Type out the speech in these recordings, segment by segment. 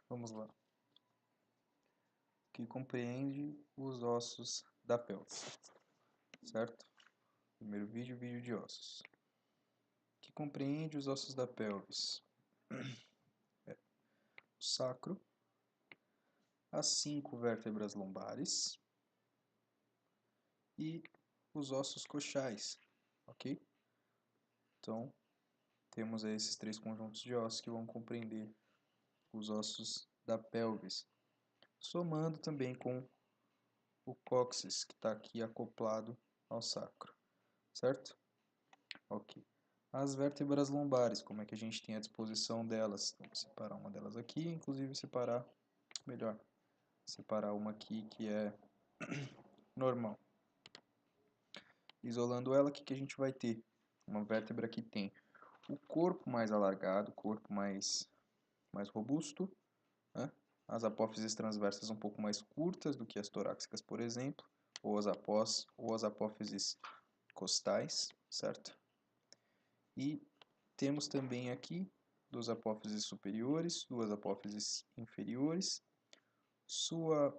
Vamos lá. Que compreende os ossos da pelvis, certo? Primeiro vídeo, vídeo de ossos. Que compreende os ossos da pelvis. O sacro, as 5 vértebras lombares e os ossos coxais, ok? Então, temos aí esses 3 conjuntos de ossos que vão compreender os ossos da pelvis, somando também com o cóccix, que está aqui acoplado ao sacro, certo? Ok. As vértebras lombares, como é que a gente tem a disposição delas? Então, vou separar uma delas aqui, inclusive separar uma aqui que é normal. Isolando ela, o que a gente vai ter? Uma vértebra que tem o corpo mais alargado, o corpo mais robusto, né? As apófises transversas um pouco mais curtas do que as torácicas, por exemplo, ou as apófises costais, certo? E temos também aqui 2 apófises superiores, 2 apófises inferiores, sua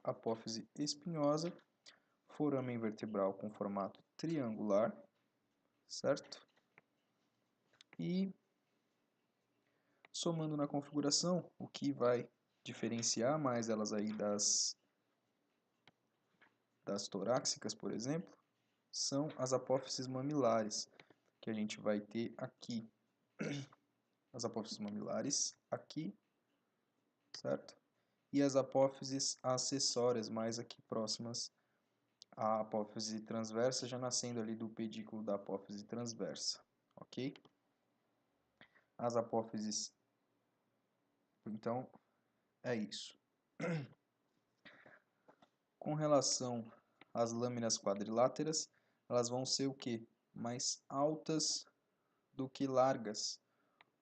apófise espinhosa, foramen vertebral com formato triangular, certo? E somando na configuração, o que vai diferenciar mais elas aí das torácicas, por exemplo, são as apófises mamilares, que a gente vai ter aqui. As apófises mamilares aqui, certo? E as apófises acessórias, mais aqui próximas à apófise transversa, já nascendo ali do pedículo da apófise transversa, ok? As apófises, então, é isso. Com relação às lâminas quadriláteras, elas vão ser o quê? Mais altas do que largas,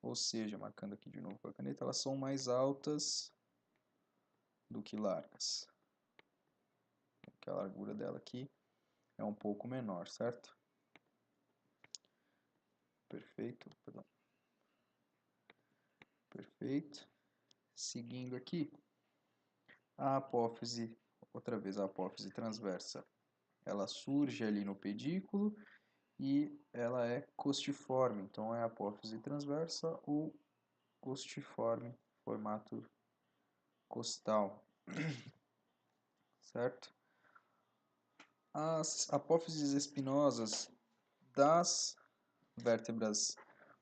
ou seja, marcando aqui de novo com a caneta, elas são mais altas do que largas. Porque a largura dela aqui é um pouco menor, certo? Perfeito, perdão. Perfeito. Seguindo aqui, a apófise, outra vez a apófise transversa, ela surge ali no pedículo e ela é costiforme, então é apófise transversa ou costiforme, formato costal, certo? As apófises espinosas das vértebras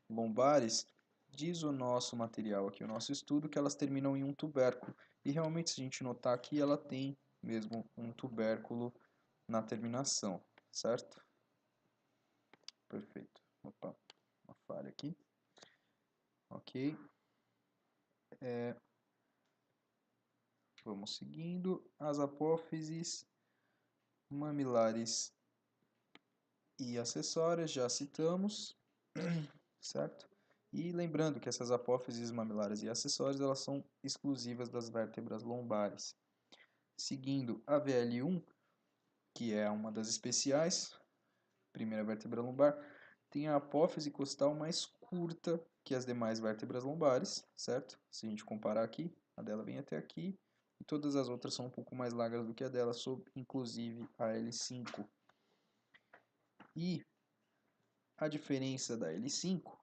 lombares, diz o nosso material aqui, o nosso estudo, que elas terminam em um tubérculo. E realmente, se a gente notar aqui, ela tem mesmo um tubérculo na terminação, certo? Perfeito. Opa, uma falha aqui. Ok. Vamos seguindo. As apófises mamilares e acessórias, já citamos, certo? E lembrando que essas apófises mamilares e acessórias, elas são exclusivas das vértebras lombares. Seguindo a VL1, que é uma das especiais, primeira vértebra lombar, tem a apófise costal mais curta que as demais vértebras lombares, certo? Se a gente comparar aqui, a dela vem até aqui, e todas as outras são um pouco mais largas do que a dela, inclusive a L5. E a diferença da L5,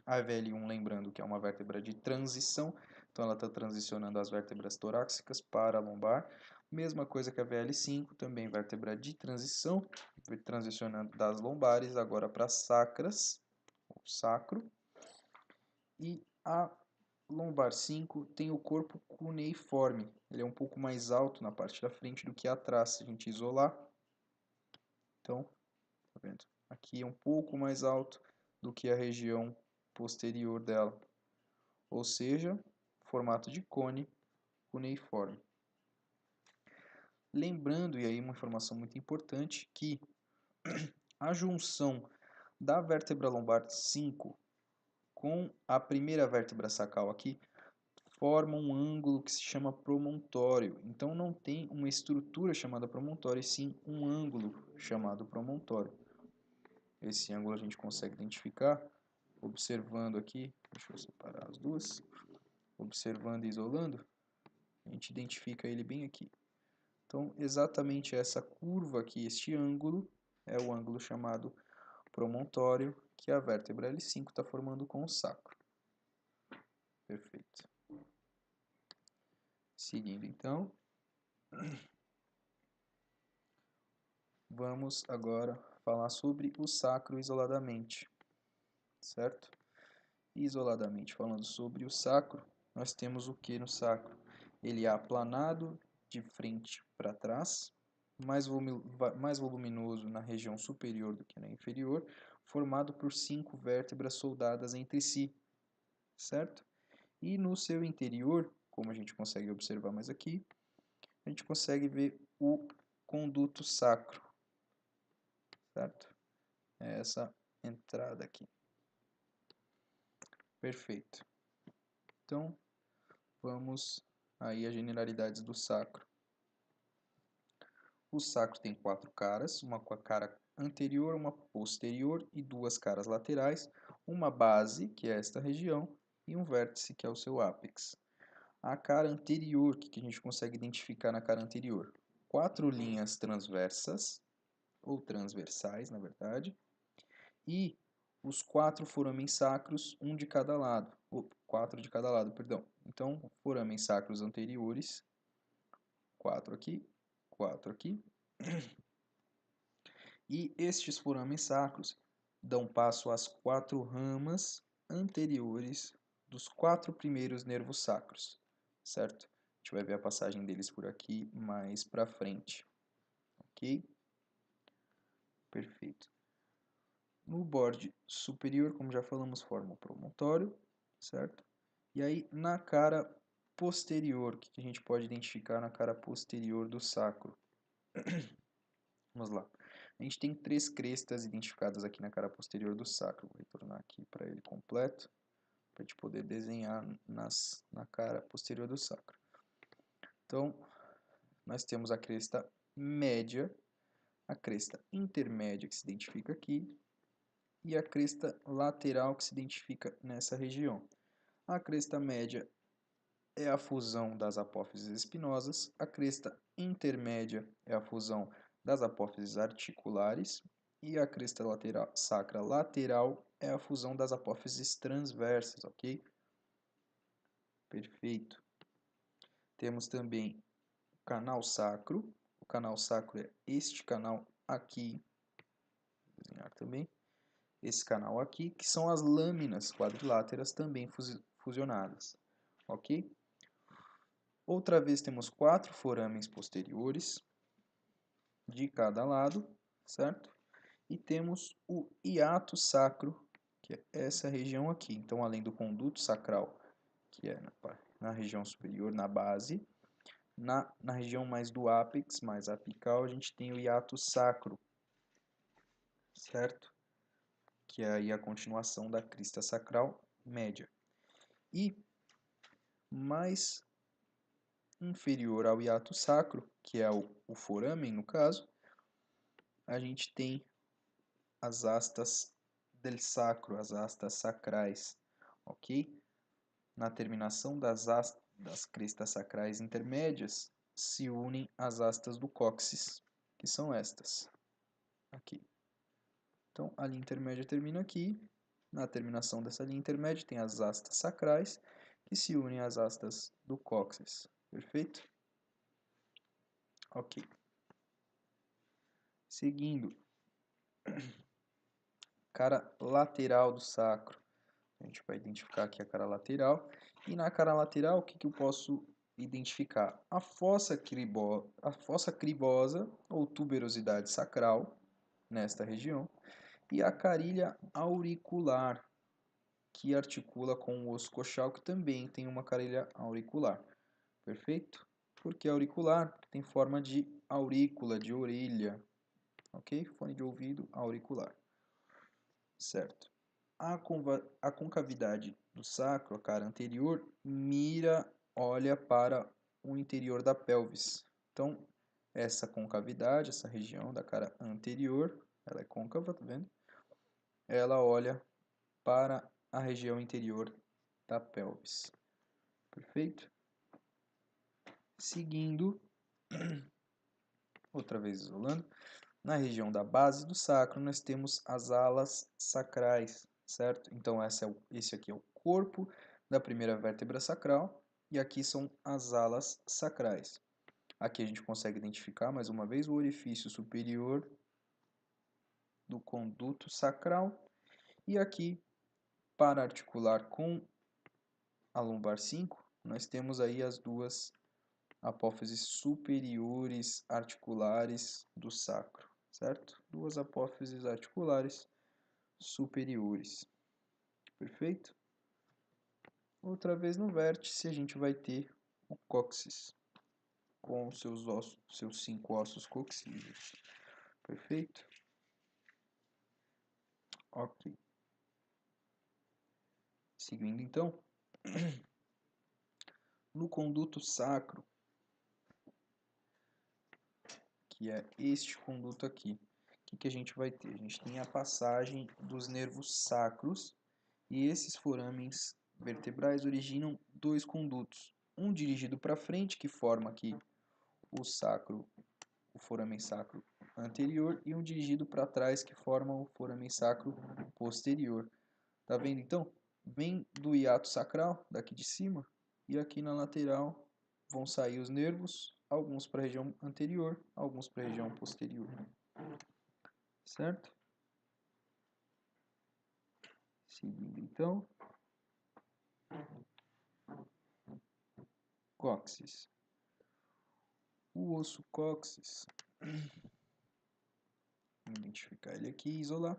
a VL1, lembrando que é uma vértebra de transição, então ela está transicionando as vértebras torácicas para a lombar. Mesma coisa que a VL5, também vértebra de transição, transicionando das lombares agora para as sacras, o sacro. E a lombar 5 tem o corpo cuneiforme, ele é um pouco mais alto na parte da frente do que atrás, se a gente isolar. Então, tá vendo? Aqui é um pouco mais alto do que a região posterior dela, ou seja, formato de cone cuneiforme. Lembrando, e aí uma informação muito importante, que a junção da vértebra lombar 5 com a primeira vértebra sacral aqui forma um ângulo que se chama promontório. Então não tem uma estrutura chamada promontório, e sim um ângulo chamado promontório. Esse ângulo a gente consegue identificar observando aqui, deixa eu separar as duas, observando e isolando, a gente identifica ele bem aqui. Então, exatamente essa curva aqui, este ângulo, é o ângulo chamado promontório, que a vértebra L5 está formando com o sacro. Perfeito. Seguindo, então, vamos agora falar sobre o sacro isoladamente, certo? Isoladamente falando sobre o sacro, nós temos o que no sacro? Ele é aplanado de frente para trás, mais voluminoso na região superior do que na inferior, formado por 5 vértebras soldadas entre si, certo? E no seu interior, como a gente consegue observar mais aqui, a gente consegue ver o conduto sacro, certo? É essa entrada aqui. Perfeito. Então, vamos aí às generalidades do sacro. O sacro tem 4 caras, uma com a cara anterior, uma posterior e 2 caras laterais, uma base, que é esta região, e um vértice, que é o seu ápex. A cara anterior, o que a gente consegue identificar na cara anterior? 4 linhas transversas, ou transversais, na verdade, e os 4 foramen sacros, um de cada lado, ou 4 de cada lado, perdão. Então, foramen sacros anteriores, 4 aqui, e estes foramen sacros dão passo às 4 ramas anteriores dos 4 primeiros nervos sacros, certo? A gente vai ver a passagem deles por aqui mais para frente, ok? Perfeito. No borde superior, como já falamos, forma o promontório, certo? E aí, na cara posterior, o que a gente pode identificar na cara posterior do sacro? Vamos lá. A gente tem 3 crestas identificadas aqui na cara posterior do sacro. Vou retornar aqui para ele completo, para a gente poder desenhar na cara posterior do sacro. Então, nós temos a cresta média, a cresta intermédia que se identifica aqui, e a cresta lateral que se identifica nessa região. A cresta média é a fusão das apófises espinosas, a cresta intermédia é a fusão das apófises articulares e a cresta lateral, sacra lateral é a fusão das apófises transversas, ok? Perfeito. Temos também o canal sacro. O canal sacro é este canal aqui, vou desenhar também. Esse canal aqui, que são as lâminas quadriláteras também fusionadas, ok? Outra vez temos 4 forames posteriores de cada lado, certo? E temos o hiato sacro, que é essa região aqui. Então, além do conduto sacral, que é na região superior, na base, na região mais do ápex, mais apical, a gente tem o hiato sacro, certo? Que é aí a continuação da crista sacral média. E mais inferior ao hiato sacro, que é o foramen no caso, a gente tem as astas del sacro, as astas sacrais, ok? Na terminação das crestas sacrais intermédias se unem as astas do cóccix, que são estas, aqui. Então, a linha intermédia termina aqui. Na terminação dessa linha intermédia tem as astas sacrais, que se unem às astas do cóccix. Perfeito? Ok. Seguindo, cara lateral do sacro. A gente vai identificar aqui a cara lateral. E na cara lateral, o que eu posso identificar? A fossa cribosa ou tuberosidade sacral, nesta região. E a carilha auricular, que articula com o osso coxal, que também tem uma carilha auricular. Perfeito? Porque auricular tem forma de aurícula, de orelha. Ok? Fone de ouvido auricular. Certo. A concavidade do sacro, a cara anterior, olha para o interior da pelvis. Então, essa concavidade, essa região da cara anterior, ela é côncava, tá vendo? Ela olha para a região interior da pelvis. Perfeito? Seguindo, outra vez isolando, na região da base do sacro nós temos as alas sacrais, certo? Então esse aqui é o corpo da primeira vértebra sacral e aqui são as alas sacrais. Aqui a gente consegue identificar mais uma vez o orifício superior do conduto sacral e aqui para articular com a lombar 5 nós temos aí as duas apófises superiores articulares do sacro, certo? Duas apófises articulares superiores. Perfeito? Outra vez no vértice a gente vai ter o cóccix com seus 5 ossos coxígeos. Perfeito? Ok. Seguindo então, no conduto sacro, que é este conduto aqui, o que a gente vai ter? A gente tem a passagem dos nervos sacros e esses forames vertebrais originam dois condutos. Um dirigido para frente, que forma aqui o foramen sacro anterior, e um dirigido para trás, que forma o foramen sacro posterior. Tá vendo então? Vem do hiato sacral, daqui de cima, e aqui na lateral vão sair os nervos, alguns para a região anterior, alguns para a região posterior. Certo? Seguindo então, cóccix. O osso cóccix, vou identificar ele aqui e isolar.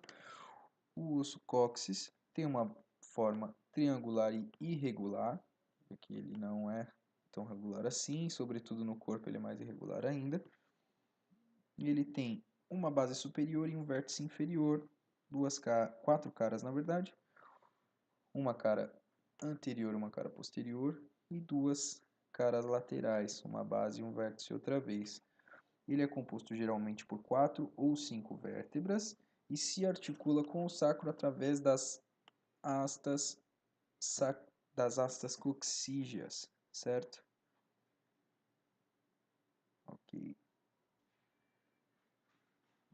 O osso cóccix tem uma forma triangular e irregular, aqui ele não é tão regular assim, sobretudo no corpo ele é mais irregular ainda. E ele tem uma base superior e um vértice inferior, quatro caras na verdade, uma cara anterior e uma cara posterior, e duas caras laterais, uma base e um vértice outra vez. Ele é composto geralmente por 4 ou 5 vértebras e se articula com o sacro através das astas coxígeas, certo? Ok.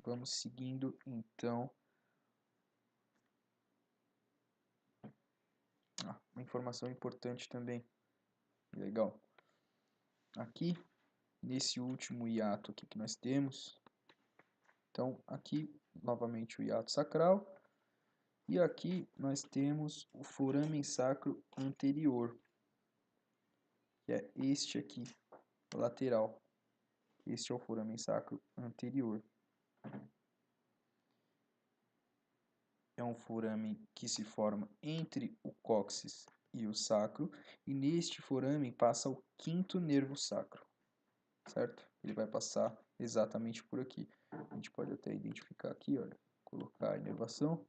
Vamos seguindo então. Uma informação importante também. Legal. Aqui, nesse último hiato aqui que nós temos, então aqui novamente o hiato sacral, e aqui nós temos o foramen sacro anterior, que é este aqui, lateral. Este é o foramen sacro anterior. É um forame que se forma entre o cóccix e o sacro, e neste forame passa o quinto nervo sacro, certo? Ele vai passar exatamente por aqui. A gente pode até identificar aqui, olha, colocar a inervação.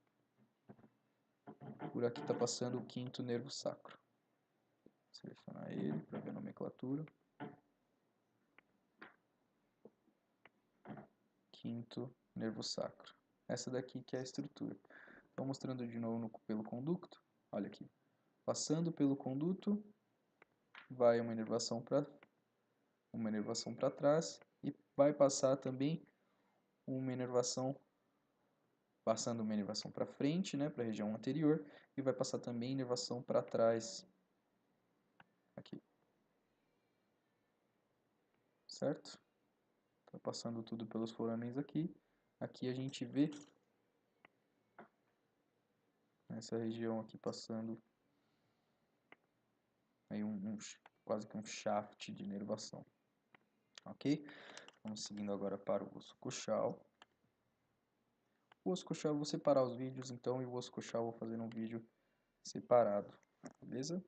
Por aqui está passando o quinto nervo sacro. Selecionar ele para ver a nomenclatura. Quinto nervo sacro. Essa daqui que é a estrutura. Estou mostrando de novo pelo conducto. Olha aqui. Passando pelo conduto, vai uma inervação para trás e vai passar também uma inervação, passando uma inervação para frente, né, para a região anterior, e vai passar também inervação para trás, aqui. Certo? Tá passando tudo pelos forames aqui. Aqui a gente vê essa região aqui passando aí quase que um shaft de inervação. Ok? Vamos seguindo agora para o osso coxal. O osso coxal eu vou separar os vídeos então, e o osso coxal eu vou fazer um vídeo separado, beleza?